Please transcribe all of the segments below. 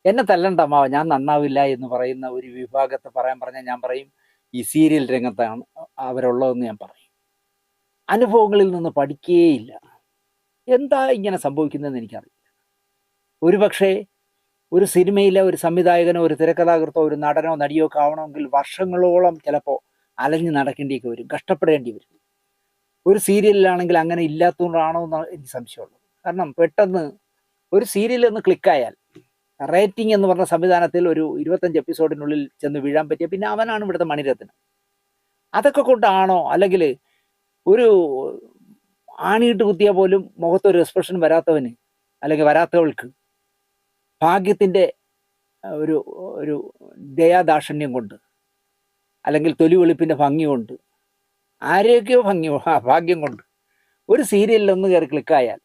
എന്നെ തല്ലണ്ട അമ്മാവ, ഞാൻ നന്നാവില്ല എന്ന് പറയുന്ന ഒരു വിഭാഗത്തെ പറയാൻ പറഞ്ഞാൽ ഞാൻ പറയും ഈ സീരിയൽ രംഗത്താണ് അവരുള്ളതെന്ന് ഞാൻ പറയും. അനുഭവങ്ങളിൽ നിന്ന് പഠിക്കുകയില്ല. എന്താ ഇങ്ങനെ സംഭവിക്കുന്നതെന്ന് എനിക്കറിയില്ല. ഒരുപക്ഷെ ഒരു സിനിമയിലെ ഒരു സംവിധായകനോ ഒരു തിരക്കഥാകൃത്തോ ഒരു നടനോ നടിയോ ഒക്കെ ആവണമെങ്കിൽ വർഷങ്ങളോളം ചിലപ്പോൾ അലഞ്ഞു നടക്കേണ്ടിയൊക്കെ വരും, കഷ്ടപ്പെടേണ്ടി വരും. ഒരു സീരിയലിലാണെങ്കിൽ അങ്ങനെ ഇല്ലാത്തതുകൊണ്ടാണോ എന്ന് എനിക്ക് സംശയമുള്ളത്. കാരണം പെട്ടെന്ന് ഒരു സീരിയൽ ഒന്ന് ക്ലിക്കായാൽ റേറ്റിംഗ് എന്ന് പറഞ്ഞ സംവിധാനത്തിൽ ഒരു 25 എപ്പിസോഡിനുള്ളിൽ ചെന്ന് വീഴാൻ പറ്റിയ പിന്നെ അവനാണ് ഇവിടുത്തെ മണിരത്നം. അതൊക്കെ കൊണ്ടാണോ, അല്ലെങ്കിൽ ഒരു ആണിയിട്ട് കുത്തിയാൽ പോലും മുഖത്തൊരു എക്സ്പ്രഷൻ വരാത്തവന് അല്ലെങ്കിൽ വരാത്തവൾക്ക് ഭാഗ്യത്തിൻ്റെ ഒരു ഒരു ദയാദാക്ഷണ്യം കൊണ്ട് അല്ലെങ്കിൽ തൊലി വെളുപ്പിൻ്റെ ഭംഗി കൊണ്ട് ആരെയൊക്കെയോ ഭാഗ്യം കൊണ്ട് ഒരു സീരിയലിൽ ഒന്ന് കയറി ക്ലിക്കായാൽ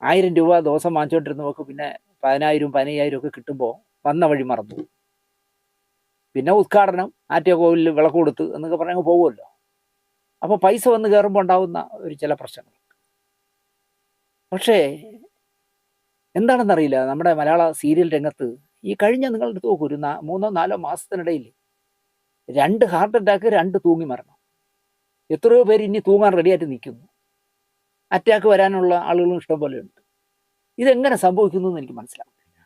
1000 രൂപ ദിവസം വാങ്ങിച്ചുകൊണ്ടിരുന്നവർക്ക് പിന്നെ 10,000 15,000 ഒക്കെ കിട്ടുമ്പോൾ വന്ന വഴി മറന്നു. പിന്നെ ഉദ്ഘാടനം ആറ്റുകോവിലിൽ വിളക്ക് കൊടുത്ത് എന്നൊക്കെ പറഞ്ഞങ്ങ് പോകുമല്ലോ. അപ്പോൾ പൈസ വന്ന് കയറുമ്പോൾ ഉണ്ടാകുന്ന ഒരു ചില പ്രശ്നങ്ങൾ. പക്ഷേ എന്താണെന്നറിയില്ല, നമ്മുടെ മലയാള സീരിയൽ രംഗത്ത് ഈ കഴിഞ്ഞ നിങ്ങൾ എടുത്ത് നോക്കൂ, ഒരു 3-4 മാസത്തിനിടയിൽ 2 ഹാർട്ട് അറ്റാക്ക്, 2 തൂങ്ങി മരണം. എത്രയോ പേര് ഇനി തൂങ്ങാൻ റെഡിയായിട്ട് നിൽക്കുന്നു. അറ്റാക്ക് വരാനുള്ള ആളുകളും ഇഷ്ടം പോലെ ഉണ്ട്. ഇതെങ്ങനെ സംഭവിക്കുന്നു എന്ന് എനിക്ക് മനസ്സിലാകുന്നില്ല.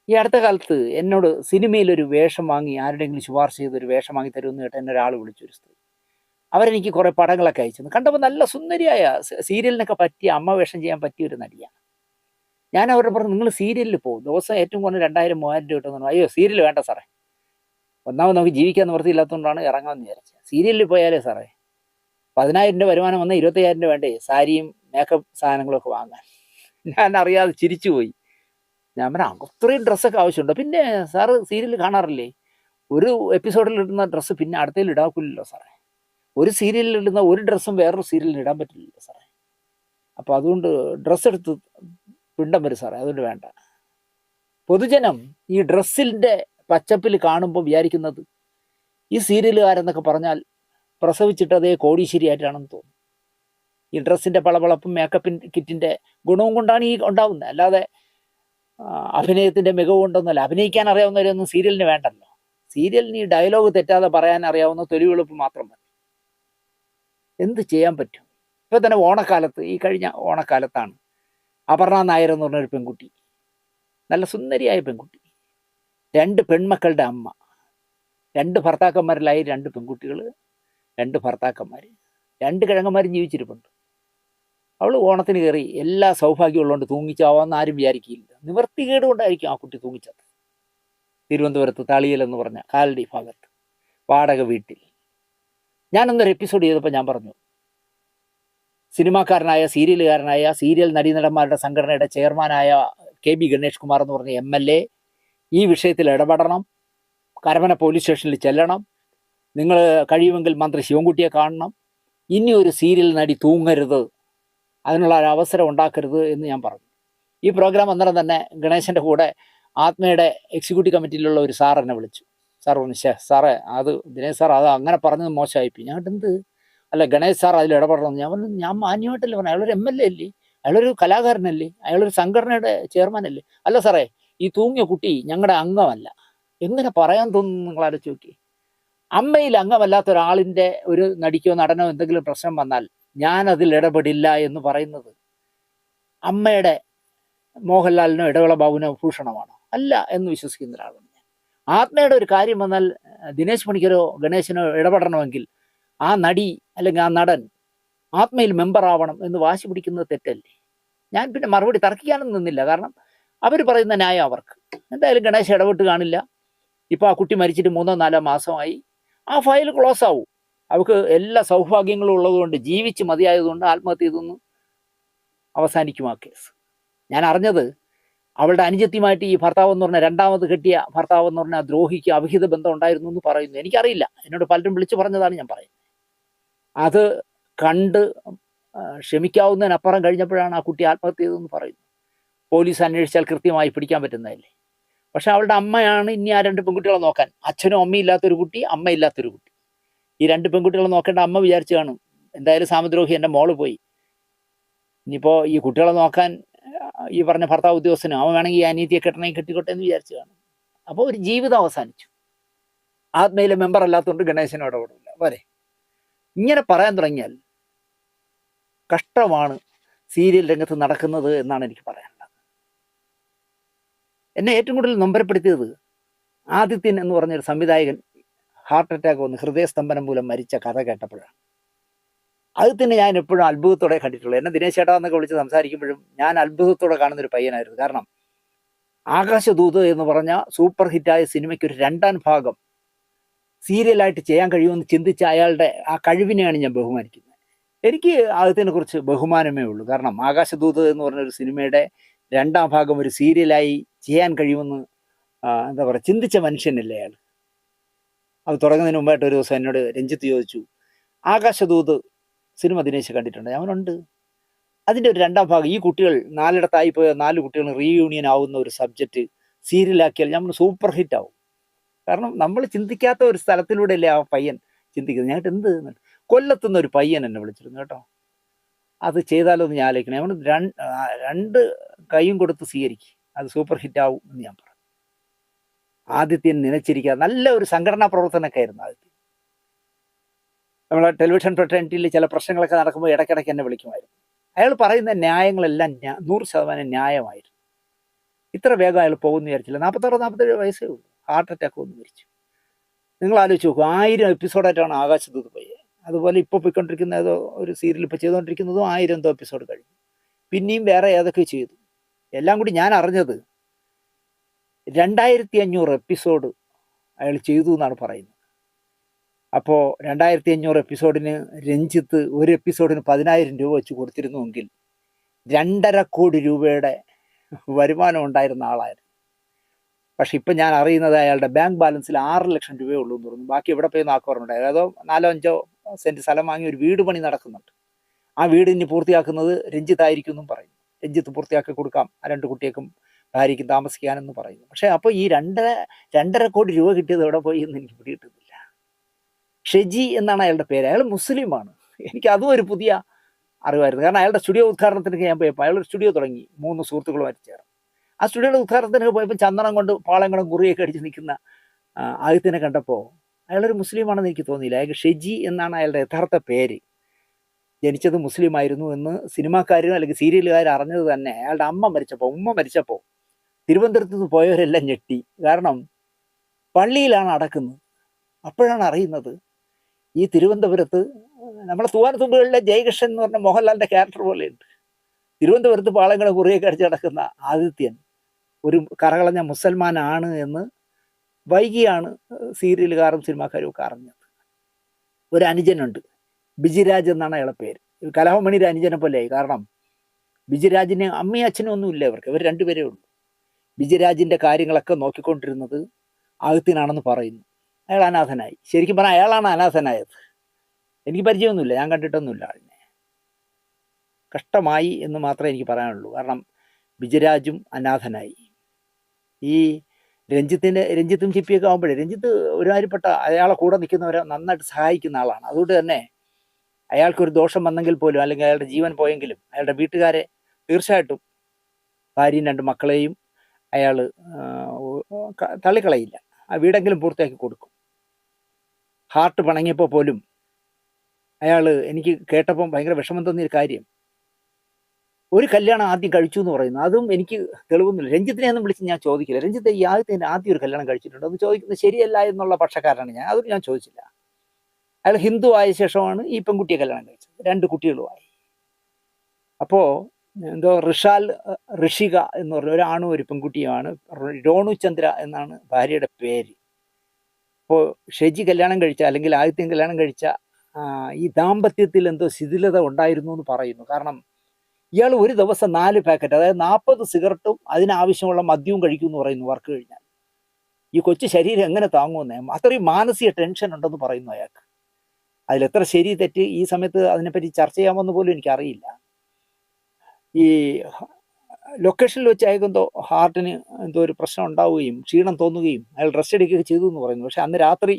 ഈ അടുത്ത കാലത്ത് എന്നോട് സിനിമയിലൊരു വേഷം വാങ്ങി, ആരുടെയെങ്കിലും ശുപാർശ ചെയ്തൊരു വേഷം വാങ്ങി തരുമെന്ന് കേട്ട് എന്നെ ഒരാൾ വിളിച്ചൊരു സ്ത്രീ. അവരെനിക്ക് കുറേ പടങ്ങളൊക്കെ അയച്ചു. കണ്ടപ്പോൾ നല്ല സുന്ദരിയായ, സീരിയലിനൊക്കെ പറ്റിയ, അമ്മ വേഷം ചെയ്യാൻ പറ്റിയ ഒരു നടിയാണ്. ഞാൻ അവരുടെ പറഞ്ഞു, നിങ്ങൾ സീരിയലിൽ പോകും, ദിവസം ഏറ്റവും കുറഞ്ഞ 2000-3000 രൂപ കിട്ടുന്നു. അയ്യോ സീരിയൽ വേണ്ട സാറേ, ഒന്നാമത് നമുക്ക് ജീവിക്കാൻ നിവൃത്തിയില്ലാത്തതുകൊണ്ടാണ് ഇറങ്ങാമെന്ന് വിചാരിച്ചത്. സീരിയലിൽ പോയാലേ സാറേ 10,000 രൂപ വരുമാനം വന്നാൽ 25,000 രൂപ വേണ്ടേ സാരിയും മേക്കപ്പ് സാധനങ്ങളൊക്കെ വാങ്ങാൻ. ഞാൻ അറിയാതെ ചിരിച്ചുപോയി. ഞാൻ പറഞ്ഞാൽ അത്രയും ഡ്രസ്സൊക്കെ ആവശ്യമുണ്ടോ? പിന്നെ സാറ് സീരിയൽ കാണാറില്ലേ, ഒരു എപ്പിസോഡിൽ ഇടുന്ന ഡ്രസ്സ് പിന്നെ അടുത്തതിൽ ഇടാക്കില്ലല്ലോ സാറേ. ഒരു സീരിയലിൽ ഇടുന്ന ഒരു ഡ്രസ്സും വേറൊരു സീരിയലിൽ ഇടാൻ പറ്റില്ലല്ലോ സാറേ. അപ്പോൾ അതുകൊണ്ട് ഡ്രസ്സ് എടുത്ത് പിണ്ടം വരും സാറേ, അതുകൊണ്ട് വേണ്ട. പൊതുജനം ഈ ഡ്രസ്സിൻ്റെ പച്ചപ്പിൽ കാണുമ്പോൾ വിചാരിക്കുന്നത് ഈ സീരിയലുകാരെന്നൊക്കെ പറഞ്ഞാൽ പ്രസവിച്ചിട്ട് അതേ കോടീശ്വരിയായിട്ടാണെന്ന് തോന്നും. ഈ ഡ്രസ്സിൻ്റെ പളപളപ്പും മേക്കപ്പിൻ കിറ്റിൻ്റെ ഗുണവും കൊണ്ടാണ് ഈ ഉണ്ടാവുന്നത്, അല്ലാതെ അഭിനയത്തിൻ്റെ മികവ് കൊണ്ടൊന്നുമല്ല. അഭിനയിക്കാൻ അറിയാവുന്നവരൊന്നും സീരിയലിന് വേണ്ടല്ലോ. സീരിയലിന് ഈ ഡയലോഗ് തെറ്റാതെ പറയാൻ അറിയാവുന്ന തൊലിവെളുപ്പ് മാത്രം മതി. എന്ത് ചെയ്യാൻ പറ്റും? ഇപ്പോൾ തന്നെ ഓണക്കാലത്ത്, ഈ കഴിഞ്ഞ ഓണക്കാലത്താണ് അപർണ നായർ എന്ന് പറഞ്ഞൊരു പെൺകുട്ടി, നല്ല സുന്ദരിയായ പെൺകുട്ടി, 2 പെൺമക്കളുടെ അമ്മ, 2 ഭർത്താക്കന്മാരിലായി 2 പെൺകുട്ടികൾ, 2 ഭർത്താക്കന്മാർ, 2 കിഴങ്ങന്മാരും ജീവിച്ചിരിപ്പുണ്ട്. അവൾ ഓണത്തിന് കയറി എല്ലാ സൗഭാഗ്യം ഉള്ളതുകൊണ്ട് തൂങ്ങിച്ചാവാന്ന് ആരും വിചാരിക്കില്ല. നിവർത്തികേട് കൊണ്ടായിരിക്കും ആ കുട്ടി തൂങ്ങിച്ചത്. തിരുവനന്തപുരത്ത് തളിയൽ എന്ന് പറഞ്ഞ കാലടി ഭാഗത്ത് വാടക വീട്ടിൽ. ഞാനൊന്നൊരു എപ്പിസോഡ് ചെയ്തപ്പോൾ ഞാൻ പറഞ്ഞു, സിനിമാക്കാരനായ സീരിയലുകാരനായ സീരിയൽ നടീനടന്മാരുടെ സംഘടനയുടെ ചെയർമാനായ KB ഗണേഷ് കുമാർ എന്ന് പറഞ്ഞ MLA ഈ വിഷയത്തിൽ ഇടപെടണം, കരമന പോലീസ് സ്റ്റേഷനിൽ ചെല്ലണം, നിങ്ങൾ കഴിയുമെങ്കിൽ മന്ത്രി ശിവൻകുട്ടിയെ കാണണം, ഇനി ഒരു സീരിയൽ നടി തൂങ്ങരുത്, അതിനുള്ള ഒരു അവസരം ഉണ്ടാക്കരുത് എന്ന് ഞാൻ പറഞ്ഞു. ഈ പ്രോഗ്രാം അന്നേരം തന്നെ ഗണേശൻ്റെ കൂടെ ആത്മയുടെ എക്സിക്യൂട്ടീവ് കമ്മിറ്റിയിലുള്ള ഒരു സാർ എന്നെ വിളിച്ചു. സാർ പറഞ്ഞു, സാറേ അത് ദിനേശ് സാർ അത് അങ്ങനെ പറഞ്ഞത് മോശമായിപ്പോയി. ഞാൻ എന്ത്, അല്ല ഗണേശ് സാർ അതിൽ ഇടപെടണം. ഞാൻ പറഞ്ഞു, ഞാൻ മാന്യമായിട്ടല്ലേ പറഞ്ഞു, അയാളൊരു MLA അല്ലേ, അയാളൊരു കലാകാരനല്ലേ, അയാളൊരു സംഘടനയുടെ ചെയർമാനല്ലേ. അല്ല സാറേ, ഈ തൂങ്ങിയ കുട്ടി ഞങ്ങളുടെ അംഗമല്ല. എങ്ങനെ പറയാൻ തോന്നുന്നു നിങ്ങൾ ആലോചിച്ച് നോക്കി. അമ്മയിൽ അംഗമല്ലാത്ത ഒരാളിൻ്റെ, ഒരു നടിക്കോ നടനോ എന്തെങ്കിലും പ്രശ്നം വന്നാൽ ഞാൻ അതിൽ ഇടപെടില്ല എന്ന് പറയുന്നത് അമ്മയുടെ മോഹൻലാലിനോ ഇടവേള ബാബുവിനോ ഭൂഷണമാണോ? അല്ല എന്ന് വിശ്വസിക്കുന്ന ഒരാളാണ് ഞാൻ. ആത്മയുടെ ഒരു കാര്യം വന്നാൽ ദിനേശ് പണിക്കരോ ഗണേശനോ ഇടപെടണമെങ്കിൽ ആ നടി അല്ലെങ്കിൽ ആ നടൻ ആത്മയിൽ മെമ്പർ ആവണം എന്ന് വാശി പിടിക്കുന്നത് തെറ്റല്ലേ? ഞാൻ പിന്നെ മറുപടി തർക്കിക്കാനൊന്നും നിന്നില്ല, കാരണം അവർ പറയുന്ന ന്യായം അവർക്ക്. എന്തായാലും ഗണേശ് ഇടപെട്ട് കാണില്ല. ഇപ്പോൾ ആ കുട്ടി മരിച്ചിട്ട് 3-4 മാസമായി. ആ ഫയൽ ക്ലോസ് ആവും. അവർക്ക് എല്ലാ സൗഭാഗ്യങ്ങളും ഉള്ളതുകൊണ്ട്, ജീവിച്ച് മതിയായതുകൊണ്ട് ആത്മഹത്യ ചെയ്തൊന്ന് അവസാനിക്കും ആ കേസ്. ഞാൻ അറിഞ്ഞത് അവളുടെ അനുജത്തിയുമായിട്ട് ഈ ഭർത്താവ് എന്ന് പറഞ്ഞാൽ, രണ്ടാമത് കെട്ടിയ ഭർത്താവ് എന്ന് പറഞ്ഞാൽ ദ്രോഹിക്ക് അവിഹിത ബന്ധം ഉണ്ടായിരുന്നു എന്ന് പറയുന്നു. എനിക്കറിയില്ല, എന്നോട് പലരും വിളിച്ചു പറഞ്ഞതാണ് ഞാൻ പറയുന്നത്. അത് കണ്ട് ക്ഷമിക്കാവുന്നതിനപ്പുറം കഴിഞ്ഞപ്പോഴാണ് ആ കുട്ടി ആത്മഹത്യ ചെയ്തതെന്ന് പറയുന്നു. പോലീസ് അന്വേഷിച്ചാൽ കൃത്യമായി പിടിക്കാൻ പറ്റുന്നതല്ലേ. പക്ഷെ അവളുടെ അമ്മയാണ് ഇനി ആ 2 പെൺകുട്ടികളെ നോക്കാൻ. അച്ഛനും അമ്മയില്ലാത്തൊരു കുട്ടി, അമ്മയില്ലാത്തൊരു കുട്ടി. ഈ 2 പെൺകുട്ടികളെ നോക്കേണ്ട അമ്മ വിചാരിച്ചു കാണും, എന്തായാലും സാമദ്രോഹി എൻ്റെ മോള് പോയി, ഇനിയിപ്പോൾ ഈ കുട്ടികളെ നോക്കാൻ ഈ പറഞ്ഞ ഭർത്താവ് ഉദ്യോഗസ്ഥനും അവൻ വേണമെങ്കിൽ ഈ അനീതിയെ കെട്ടണമെങ്കിൽ കെട്ടിക്കോട്ടെ എന്ന് വിചാരിച്ചു കാണും. അപ്പോൾ ഒരു ജീവിതം അവസാനിച്ചു. ആത്മയിലെ മെമ്പർ അല്ലാത്തതുകൊണ്ട് ഗണേശനോട് ഇടപെടില്ല വരെ. ഇങ്ങനെ പറയാൻ തുടങ്ങിയാൽ കഷ്ടമാണ് സീരിയൽ രംഗത്ത് നടക്കുന്നത് എന്നാണ് എനിക്ക് പറയാനുള്ളത്. എന്നെ ഏറ്റവും കൂടുതൽ നൊമ്പരപ്പെടുത്തിയത് ആദിത്യൻ എന്ന് പറഞ്ഞൊരു സംവിധായകൻ ഹാർട്ട് അറ്റാക്ക് വന്ന് ഹൃദയസ്തംഭനം മൂലം മരിച്ച കഥ കേട്ടപ്പോഴാണ്. ആദിത്യനെ ഞാൻ എപ്പോഴും അത്ഭുതത്തോടെ കണ്ടിട്ടുള്ളൂ. എന്നെ ദിനേശ് ചേട്ടാ എന്നൊക്കെ വിളിച്ച് സംസാരിക്കുമ്പോഴും ഞാൻ അത്ഭുതത്തോടെ കാണുന്നൊരു പയ്യനായിരുന്നു. കാരണം ആകാശദൂത് എന്ന് പറഞ്ഞ സൂപ്പർ ഹിറ്റായ സിനിമയ്ക്ക് ഒരു 2ാം ഭാഗം സീരിയലായിട്ട് ചെയ്യാൻ കഴിയുമെന്ന് ചിന്തിച്ച അയാളുടെ ആ കഴിവിനെയാണ് ഞാൻ ബഹുമാനിക്കുന്നത്. എനിക്ക് ആദിത്യനെ കുറിച്ച് ബഹുമാനമേ ഉള്ളൂ. കാരണം ആകാശദൂത് എന്ന് പറഞ്ഞൊരു സിനിമയുടെ 2ാം ഭാഗം ഒരു സീരിയലായി ചെയ്യാൻ കഴിയുമെന്ന് എന്താ പറയുക ചിന്തിച്ച മനുഷ്യനല്ലേ അയാൾ. അത് തുടങ്ങുന്നതിന് മുമ്പായിട്ട് ഒരു ദിവസം എന്നോട് രഞ്ജിത്ത് ചോദിച്ചു, ആകാശദൂത് സിനിമ ദിനേശ് കണ്ടിട്ടുണ്ട്? അവനുണ്ട്. അതിൻ്റെ ഒരു 2ാം ഭാഗം, ഈ കുട്ടികൾ 4 പോയ 4 കുട്ടികൾ റീയൂണിയൻ ആവുന്ന ഒരു സബ്ജക്റ്റ് സീരിയലാക്കിയാൽ നമ്മൾ സൂപ്പർ ഹിറ്റ് ആവും. കാരണം നമ്മൾ ചിന്തിക്കാത്ത ഒരു സ്ഥലത്തിലൂടെയല്ലേ ആ പയ്യൻ ചിന്തിക്കുന്നത്. ഞങ്ങൾക്ക് എന്ത് കൊല്ലത്തുനിന്ന് ഒരു പയ്യൻ എന്നെ വിളിച്ചിരുന്നു കേട്ടോ, അത് ചെയ്താലോ എന്ന് ഞാൻ ആലോചിക്കണേ. അവന് 2 കൈയും കൊടുത്ത് സ്വീകരിക്കും, അത് സൂപ്പർ ഹിറ്റ് ആവും എന്ന് ഞാൻ പറഞ്ഞു. ആദിത്യൻ നനച്ചിരിക്കുക, നല്ല ഒരു സംഘടനാ പ്രവർത്തനമൊക്കെ ആയിരുന്നു ആദിത്യൻ. നമ്മളെ ടെലിവിഷൻ ഫ്രട്ടേണിറ്റിയിൽ ചില പ്രശ്നങ്ങളൊക്കെ നടക്കുമ്പോൾ ഇടയ്ക്കിടയ്ക്ക് എന്നെ വിളിക്കുമായിരുന്നു. അയാൾ പറയുന്ന ന്യായങ്ങളെല്ലാം 100% ന്യായമായിരുന്നു. ഇത്ര വേഗം അയാൾ പോകുമെന്ന് വിചാരിച്ചില്ല. 46-47 വയസ്സേ ഉള്ളൂ, ഹാർട്ട് അറ്റാക്ക് വന്ന് മരിച്ചു. നിങ്ങൾ ആലോചിച്ച് നോക്കൂ, 1000 എപ്പിസോഡായിട്ടാണ് ആകാശദൂത് പോയത്. അതുപോലെ ഇപ്പോൾ പോയിക്കൊണ്ടിരിക്കുന്ന ഏതോ ഒരു സീരിയൽ ഇപ്പോൾ ചെയ്തുകൊണ്ടിരിക്കുന്നതും 1000 എന്തോ എപ്പിസോഡ് കഴിഞ്ഞു. പിന്നെയും വേറെ ഏതൊക്കെ ചെയ്തു. എല്ലാം കൂടി ഞാൻ അറിഞ്ഞത് 2500 എപ്പിസോഡ് അയാൾ ചെയ്തു എന്നാണ് പറയുന്നത്. അപ്പോൾ 2500 എപ്പിസോഡിന് രഞ്ജിത്ത് ഒരു എപ്പിസോഡിന് 10,000 രൂപ വെച്ച് കൊടുത്തിരുന്നുവെങ്കിൽ 2.5 കോടി രൂപയുടെ വരുമാനം ഉണ്ടായിരുന്ന ആളായിരുന്നു. പക്ഷെ ഇപ്പം ഞാൻ അറിയുന്നത് അയാളുടെ ബാങ്ക് ബാലൻസിൽ 6 ലക്ഷം രൂപയേ ഉള്ളൂ എന്ന് പറഞ്ഞു. ബാക്കി എവിടെ പോയി നാക്കോറുണ്ടായത്. അതോ 4-5 സെൻറ്റ് സ്ഥലം വാങ്ങി ഒരു വീട് പണി നടക്കുന്നുണ്ട്. ആ വീട് ഇനി പൂർത്തിയാക്കുന്നത് രഞ്ജിത്ത് ആയിരിക്കും എന്നും പറയുന്നു. രഞ്ജിത്ത് പൂർത്തിയാക്കി കൊടുക്കാം ആ 2 കുട്ടികൾക്കും ഭാര്യയ്ക്കും താമസിക്കാനെന്ന് പറയുന്നു. പക്ഷേ അപ്പോൾ ഈ 2.5 കോടി രൂപ കിട്ടിയത് എവിടെ പോയി എന്ന് എനിക്ക് പിടികിട്ടുന്നില്ല. ഷെജി എന്നാണ് അയാളുടെ പേര്. അയാൾ മുസ്ലിമാണ്. എനിക്ക് അതും ഒരു പുതിയ അറിവായിരുന്നു. കാരണം അയാളുടെ സ്റ്റുഡിയോ ഉദ്ഘാടനത്തിനൊക്കെ ഞാൻ പോയപ്പോൾ അയാളൊരു സ്റ്റുഡിയോ തുടങ്ങി 3 സുഹൃത്തുക്കളുമായിട്ട് ചേർന്ന്. ആ സ്റ്റുഡിയോയുടെ ഉദ്ഘാടനത്തിനൊക്കെ പോയപ്പോൾ ചന്ദനം കൊണ്ട് പാളങ്ങളും കുറിയൊക്കെ അടിച്ച് നിൽക്കുന്ന ആദിത്യനെ കണ്ടപ്പോൾ അയാളൊരു മുസ്ലിമാണെന്ന് എനിക്ക് തോന്നിയില്ല. അയാൾക്ക് ഷെജി എന്നാണ് അയാളുടെ യഥാർത്ഥ പേര്. ജനിച്ചത് മുസ്ലിം ആയിരുന്നു എന്ന് സിനിമാക്കാരും അല്ലെങ്കിൽ സീരിയലുകാരും അറിഞ്ഞത് തന്നെ അയാളുടെ ഉമ്മ മരിച്ചപ്പോൾ തിരുവനന്തപുരത്ത് നിന്ന് പോയവരെല്ലാം ഞെട്ടി. കാരണം പള്ളിയിലാണ് അടക്കുന്നത്. അപ്പോഴാണ് അറിയുന്നത് ഈ തിരുവനന്തപുരത്ത് നമ്മളെ തൂവാനത്തുമ്പുകളിലെ ജയകൃഷ്ണൻ എന്ന് പറഞ്ഞ മോഹൻലാലിൻ്റെ ക്യാരക്ടർ പോലെയുണ്ട്. തിരുവനന്തപുരത്ത് പാളങ്ങളെ കുറിയൊക്കെ അടിച്ച് നടക്കുന്ന ആദിത്യൻ ഒരു കറകളഞ്ഞ മുസൽമാനാണ് എന്ന് വൈകിയാണ് സീരിയലുകാരും സിനിമാക്കാരും ഒക്കെ അറിഞ്ഞത്. ഒരു അനുജനുണ്ട്, ബിജിരാജ് എന്നാണ് അയാളുടെ പേര്. കലഹമണിയുടെ അനുജനെ പോലെയായി. കാരണം ബിജിരാജിന് അമ്മയും അച്ഛനും ഒന്നുമില്ല, ഇവർ 2 പേരേ ഉള്ളൂ. ബിജിരാജിൻ്റെ കാര്യങ്ങളൊക്കെ നോക്കിക്കൊണ്ടിരുന്നത് ആദിത്യനാണെന്ന് പറയുന്നു. അയാൾ അനാഥനായി. ശരിക്കും പറഞ്ഞാൽ അയാളാണ് അനാഥനായത്. എനിക്ക് പരിചയമൊന്നുമില്ല, ഞാൻ കണ്ടിട്ടൊന്നുമില്ല ആളിനെ. കഷ്ടമായി എന്ന് മാത്രമേ എനിക്ക് പറയാനുള്ളൂ. കാരണം ബിജരാജും അനാഥനായി. ഈ രഞ്ജിത്തും ചിപ്പിയൊക്കെ ആകുമ്പോഴേ രഞ്ജിത്ത് ഒരുമാതിരിപ്പെട്ട അയാളെ കൂടെ നിൽക്കുന്നവരെ നന്നായിട്ട് സഹായിക്കുന്ന ആളാണ്. അതുകൊണ്ട് തന്നെ അയാൾക്കൊരു ദോഷം വന്നെങ്കിൽ പോലും അല്ലെങ്കിൽ അയാളുടെ ജീവൻ പോയെങ്കിലും അയാളുടെ വീട്ടുകാരെ തീർച്ചയായിട്ടും ഭാര്യയും 2 മക്കളെയും അയാൾ തള്ളിക്കളയില്ല. ആ വീടെങ്കിലും പൂർത്തിയാക്കി കൊടുക്കും. ഹാർട്ട് പണങ്ങിയപ്പോൾ പോലും അയാൾ, എനിക്ക് കേട്ടപ്പം ഭയങ്കര വിഷമം തോന്നിയൊരു കാര്യം, ഒരു കല്യാണം ആദ്യം കഴിച്ചു എന്ന് പറയുന്നു. അതും എനിക്ക് തെളിവൊന്നുമില്ല. രഞ്ജിത്തിനെ ഒന്നും വിളിച്ച് ഞാൻ ചോദിക്കില്ല, രഞ്ജിത്ത് ഈ ആദ്യം ഒരു കല്യാണം കഴിച്ചിട്ടുണ്ടോ എന്ന് ചോദിക്കുന്നത് ശരിയല്ല എന്നുള്ള പക്ഷക്കാരനാണ് ഞാൻ. അതൊന്നും ഞാൻ ചോദിച്ചില്ല. അയാൾ ഹിന്ദു ആയ ശേഷമാണ് ഈ പെൺകുട്ടിയെ കല്യാണം കഴിച്ചത്. 2 കുട്ടികളുമായി. അപ്പോൾ എന്തോ ഋഷിക എന്ന് പറഞ്ഞ ഒരാണും ഒരു പെൺകുട്ടിയുമാണ്. രോണു ചന്ദ്ര എന്നാണ് ഭാര്യയുടെ പേര്. അപ്പോൾ ഷെജി കല്യാണം കഴിച്ച അല്ലെങ്കിൽ ആദിത്യൻ കല്യാണം കഴിച്ച ഈ ദാമ്പത്യത്തിൽ എന്തോ ശിഥിലത ഉണ്ടായിരുന്നു എന്ന് പറയുന്നു. കാരണം ഇയാൾ ഒരു ദിവസം 4 പാക്കറ്റ്, അതായത് 40 സിഗരറ്റും അതിനാവശ്യമുള്ള മദ്യവും കഴിക്കുമെന്ന് പറയുന്നു വർക്ക് കഴിഞ്ഞാൽ. ഈ കൊച്ചു ശരീരം എങ്ങനെ താങ്ങുമെന്നേ, അത്രയും മാനസിക ടെൻഷൻ ഉണ്ടെന്ന് പറയുന്നു അയാൾക്ക്. അതിലെത്ര ശരി തെറ്റ് ഈ സമയത്ത് അതിനെപ്പറ്റി ചർച്ച ചെയ്യാമെന്ന് പോലും എനിക്കറിയില്ല. ഈ ലൊക്കേഷനിൽ വെച്ച് അയാൾക്ക് എന്തോ ഹാർട്ടിന് എന്തോ ഒരു പ്രശ്നം ഉണ്ടാവുകയും ക്ഷീണം തോന്നുകയും അയാൾ റെസ്റ്റ് എടുക്കുകയൊക്കെ ചെയ്തു എന്ന് പറയുന്നു. പക്ഷെ അന്ന് രാത്രി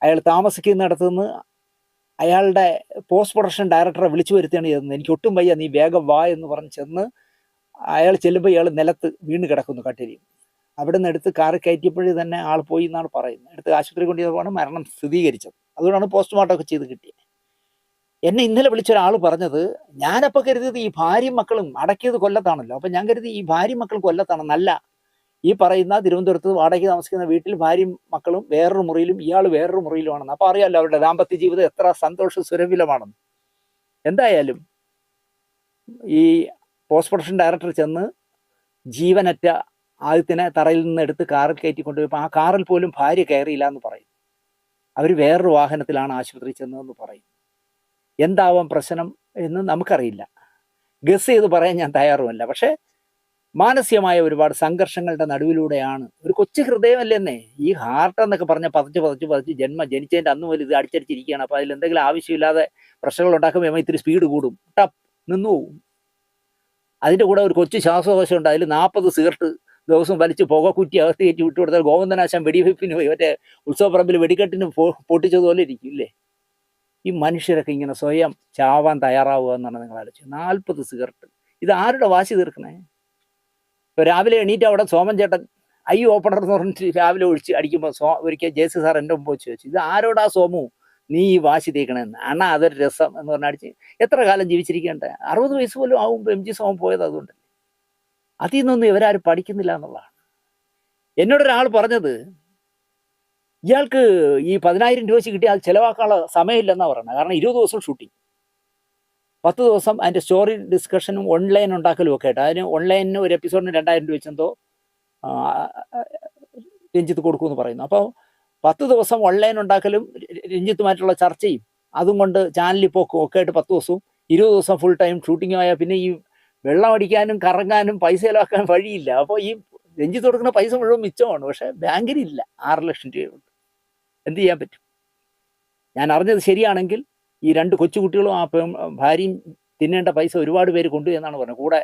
അയാൾ താമസിക്കുന്നിടത്ത് നിന്ന് അയാളുടെ പോസ്റ്റ് പ്രൊഡക്ഷൻ ഡയറക്ടറെ വിളിച്ചു വരുത്തുകയാണ് ചെയ്യുന്നത്. എനിക്ക് ഒട്ടും വയ്യ, നീ വേഗം വാ എന്ന് പറഞ്ഞ് ചെന്ന് അയാൾ ചെല്ലുമ്പോൾ ഇയാൾ നിലത്ത് വീണ് കിടക്കുന്നു കട്ടിലിൽ. അവിടെ നിന്ന് എടുത്ത് കാറിൽ കയറ്റിയപ്പോഴേ തന്നെ ആൾ പോയി എന്നാണ് പറയുന്നത്. എടുത്ത് ആശുപത്രി കൊണ്ടുപോയാണ് മരണം സ്ഥിരീകരിച്ചത്. അതുകൊണ്ടാണ് പോസ്റ്റ്മോർട്ടം ഒക്കെ ചെയ്ത് കിട്ടിയത്. എന്നെ ഇന്നലെ വിളിച്ചൊരാൾ പറഞ്ഞത്, ഞാനപ്പോൾ കരുതിയത് ഈ ഭാര്യയും മക്കളും അടക്കിയത് കൊല്ലത്താണല്ലോ, അപ്പം ഞാൻ കരുതി ഈ ഭാര്യയും മക്കളും കൊല്ലത്താണ്. നല്ല ഈ പറയുന്ന തിരുവനന്തപുരത്ത് വാടകയ്ക്ക് താമസിക്കുന്ന വീട്ടിൽ ഭാര്യയും മക്കളും വേറൊരു മുറിയിലും ഇയാൾ വേറൊരു മുറിയിലുമാണെന്ന്. അപ്പോൾ അറിയാമല്ലോ അവരുടെ ദാമ്പത്യ ജീവിതം എത്ര സന്തോഷ സുരഭിലമാണെന്ന്. എന്തായാലും ഈ പോസ്റ്റ് പ്രൊഡക്ഷൻ ഡയറക്ടർ ചെന്ന് ജീവനറ്റ ആദ്യത്തിനെ തറയിൽ നിന്ന് എടുത്ത് കാറിൽ കയറ്റി കൊണ്ടുപോയപ്പോൾ ആ കാറിൽ പോലും ഭാര്യ കയറിയില്ല എന്ന് പറയും. അവർ വേറൊരു വാഹനത്തിലാണ് ആശുപത്രിയിൽ ചെന്നതെന്ന് പറയും. എന്താവാം പ്രശ്നം എന്ന് നമുക്കറിയില്ല, ഗസ് ചെയ്ത് പറയാൻ ഞാൻ തയ്യാറുമല്ല. പക്ഷേ മാനസികമായ ഒരുപാട് സംഘർഷങ്ങളുടെ നടുവിലൂടെയാണ്. ഒരു കൊച്ചു ഹൃദയമല്ലെന്നേ ഈ ഹാർട്ട് എന്നൊക്കെ പറഞ്ഞാൽ പതച്ച് ജനിച്ചതിൻ്റെ അന്ന് മുതൽ ഇത് അടിച്ചടിച്ചിരിക്കുകയാണ്. അപ്പോൾ അതിൽ എന്തെങ്കിലും ആവശ്യമില്ലാതെ പ്രശ്നങ്ങൾ ഉണ്ടാക്കുമ്പോൾ ഇത്തിരി സ്പീഡ് കൂടും, ടപ്പ് നിന്നു പോകും. അതിൻ്റെ കൂടെ ഒരു കൊച്ചു ശ്വാസകോശം ഉണ്ട്, അതിൽ 40 സിഗരറ്റ് ദിവസം വലിച്ച് പുകക്കുറ്റി അകത്ത് കയറ്റി വിട്ടു കൊടുത്താൽ ഗോവിന്ദനാശാൻ വെടിവെപ്പിന് പോയി മറ്റേ ഉത്സവപ്പറമ്പിൽ വെടിക്കെട്ടിന് പൊട്ടിച്ചതുപോലെ ഇരിക്കും ഇല്ലേ? ഈ മനുഷ്യരൊക്കെ ഇങ്ങനെ സ്വയം ചാവാൻ തയ്യാറാവുക എന്നാണ് നിങ്ങൾ ആലോചിച്ചത്. 40 സിഗരറ്റ്, ഇത് ആരുടെ വാശി തീർക്കണേ? ഇപ്പോൾ രാവിലെ എണീറ്റ് അവിടെ സോമൻ ചേട്ടൻ ഐ ഓപ്പണർ എന്ന് പറഞ്ഞിട്ട് രാവിലെ ഒഴിച്ച് അടിക്കുമ്പോൾ ഒരിക്കൽ ജേസി സാർ എൻ്റെ മുമ്പ് വെച്ച് വെച്ചു, ഇത് ആരോടാ സോമു നീ ഈ വാശി തേക്കണമെന്ന്. അണ്ണാ അതൊരു രസം എന്ന് പറഞ്ഞാൽ അടിച്ച് എത്ര കാലം ജീവിച്ചിരിക്കേണ്ട? 60 വയസ്സ് പോലും ആവുമ്പോൾ എം ജി സോമൻ പോയത് അതുകൊണ്ട്. അതിൽ നിന്നൊന്നും ഇവരാരും പഠിക്കുന്നില്ല എന്നുള്ളതാണ്. എന്നോടൊരാൾ പറഞ്ഞത്, ഇയാൾക്ക് ഈ 10,000 രൂപ വെച്ച് കിട്ടിയാൽ ചിലവാക്കാനുള്ള സമയമില്ലെന്നാണ് പറയുന്നത്. കാരണം 20 ദിവസം ഷൂട്ടിങ്, 10 ദിവസം അതിൻ്റെ സ്റ്റോറി ഡിസ്കഷനും ഓൺലൈൻ ഉണ്ടാക്കലും ഒക്കെ ആയിട്ട്. അതിന് ഓൺലൈനിന് ഒരു എപ്പിസോഡിന് 2,000 രൂപ വെച്ചെന്തോ രഞ്ജിത്ത് കൊടുക്കുമെന്ന് പറയുന്നു. അപ്പോൾ 10 ദിവസം ഓൺലൈൻ ഉണ്ടാക്കലും രഞ്ജിത്തുമായിട്ടുള്ള ചർച്ചയും അതും കൊണ്ട് ചാനലിൽ പോക്കും ഒക്കെ ആയിട്ട് 10 ദിവസവും 20 ദിവസം ഫുൾ ടൈം ഷൂട്ടിങ്ങും ആയാൽ പിന്നെ ഈ വെള്ളം അടിക്കാനും കറങ്ങാനും പൈസ ചിലവാക്കാൻ വഴിയില്ല. അപ്പോൾ ഈ രഞ്ജിത്ത് കൊടുക്കുന്ന പൈസ മുഴുവൻ മിച്ചമാണ്. പക്ഷേ ബാങ്കിലില്ല 6 ലക്ഷം രൂപയുണ്ട്. എന്ത് ചെയ്യാൻ പറ്റും? ഞാൻ അറിഞ്ഞത് ശരിയാണെങ്കിൽ ഈ 2 കൊച്ചുകുട്ടികളും ആ ഭാര്യയും തിന്നേണ്ട പൈസ ഒരുപാട് പേര് കൊണ്ടുപോയി എന്നാണ് പറഞ്ഞത്. കൂടെ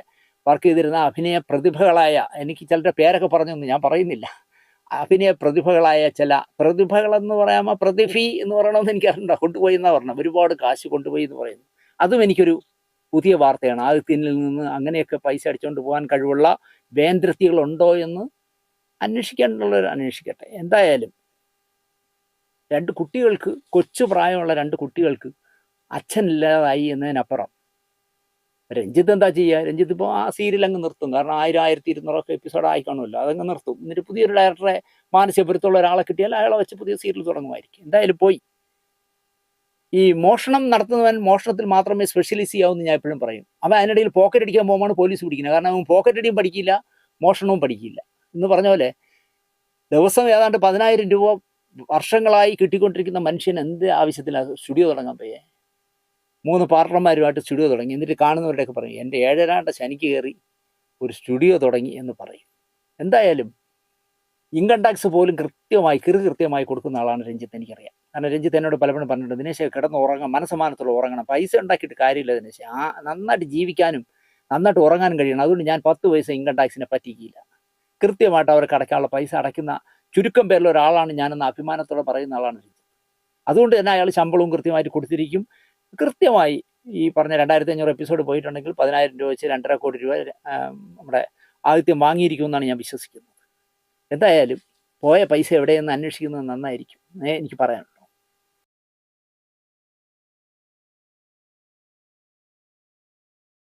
വർക്ക് ചെയ്തിരുന്ന അഭിനയ പ്രതിഭകളായ, എനിക്ക് ചിലരുടെ പേരൊക്കെ പറഞ്ഞൊന്നും ഞാൻ പറയുന്നില്ല, അഭിനയ പ്രതിഭകളായ ചില പ്രതിഭകളെന്ന് പറയാമോ, പ്രതിഭി എന്ന് പറയണമെന്ന് എനിക്കറിയണ്ട, കൊണ്ടുപോയി എന്നാണ് പറഞ്ഞത്. ഒരുപാട് കാശ് കൊണ്ടുപോയി എന്ന് പറയുന്നു. അതും എനിക്കൊരു പുതിയ വാർത്തയാണ്. ആദിത്യനിൽ നിന്ന് അങ്ങനെയൊക്കെ പൈസ അടിച്ചുകൊണ്ട് പോകാൻ കഴിവുള്ള വേന്ദ്രത്തികളുണ്ടോ എന്ന് അന്വേഷിക്കാനുള്ളവർ അന്വേഷിക്കട്ടെ. എന്തായാലും 2 കുട്ടികൾക്ക്, കൊച്ചു പ്രായമുള്ള 2 കുട്ടികൾക്ക് അച്ഛനില്ലാതായി എന്നതിനപ്പുറം രഞ്ജിത്ത് എന്താ ചെയ്യുക? രഞ്ജിത്ത് ഇപ്പോൾ ആ സീരിയൽ അങ്ങ് നിർത്തും. കാരണം 1000-1200 എപ്പിസോഡ് ആയി കാണുമല്ലോ, അതങ്ങ് നിർത്തും. എന്നിട്ട് പുതിയൊരു ഡയറക്ടറെ, മാനസിക പൊരുത്തമുള്ള ഒരാളെ കിട്ടിയാൽ അയാളെ വെച്ച് പുതിയ സീരിയൽ തുടങ്ങുമായിരിക്കും. എന്തായാലും പോയി. ഈ മോഷണം നടത്തുന്നവൻ മോഷണത്തിൽ മാത്രമേ സ്പെഷ്യലൈസ് ചെയ്യാവൂന്ന് ഞാൻ എപ്പോഴും പറയും. അവൻ അതിനിടയിൽ പോക്കറ്റ് അടിക്കാൻ പോകുമ്പോൾ പോലീസ് പിടിക്കുന്നത്. കാരണം അവൻ പോക്കറ്റ് അടിയും പഠിക്കില്ല, മോഷണവും പഠിക്കില്ല എന്ന് പറഞ്ഞ പോലെ ദിവസം ഏതാണ്ട് 10,000 രൂപ വർഷങ്ങളായി കിട്ടിക്കൊണ്ടിരിക്കുന്ന മനുഷ്യൻ എന്ത് ആവശ്യത്തിലാണ് സ്റ്റുഡിയോ തുടങ്ങാൻ പോയേ? 3 പാർട്ണർമാരുമായിട്ട് സ്റ്റുഡിയോ തുടങ്ങി. എന്നിട്ട് കാണുന്നവരുടെയൊക്കെ പറയും എൻ്റെ 7 ശനിക്ക് കയറി ഒരു സ്റ്റുഡിയോ തുടങ്ങി എന്ന് പറയും. എന്തായാലും ഇൻകം ടാക്സ് പോലും കൃത്യമായി കൊടുക്കുന്ന ആളാണ് രഞ്ജിത്ത്, എനിക്കറിയാം. കാരണം രഞ്ജിത്ത് എന്നോട് പലപ്പോഴും പറഞ്ഞിട്ടുണ്ട്, ദിനേശ് കിടന്ന് ഉറങ്ങാം, മനസ്സമാനത്തോടെ ഉറങ്ങണം, പൈസ ഉണ്ടാക്കിയിട്ട് കാര്യമില്ല ദിനേശ്, നന്നായിട്ട് ജീവിക്കാനും നന്നായിട്ട് ഉറങ്ങാനും കഴിയണം. അതുകൊണ്ട് ഞാൻ 10 പൈസ ഇൻകം ടാക്സിനെ പറ്റിക്കില്ല. കൃത്യമായിട്ട് അവർക്ക് അടയ്ക്കാനുള്ള പൈസ അടയ്ക്കുന്ന ചുരുക്കം പേരിൽ ഒരാളാണ് ഞാനെന്ന് അഭിമാനത്തോടെ പറയുന്ന ആളാണ് രഞ്ജിത്ത്. അതുകൊണ്ട് തന്നെ അയാൾ ശമ്പളവും കൃത്യമായിട്ട് കൊടുത്തിരിക്കും. കൃത്യമായി ഈ പറഞ്ഞ 2,500 എപ്പിസോഡ് പോയിട്ടുണ്ടെങ്കിൽ 10,000 രൂപ വെച്ച് 2.5 കോടി രൂപ നമ്മുടെ ആദിത്യം വാങ്ങിയിരിക്കുമെന്നാണ് ഞാൻ വിശ്വസിക്കുന്നത്. എന്തായാലും പോയ പൈസ എവിടെയെന്ന് അന്വേഷിക്കുന്നത് നന്നായിരിക്കും, എനിക്ക് പറയാനുള്ളത്.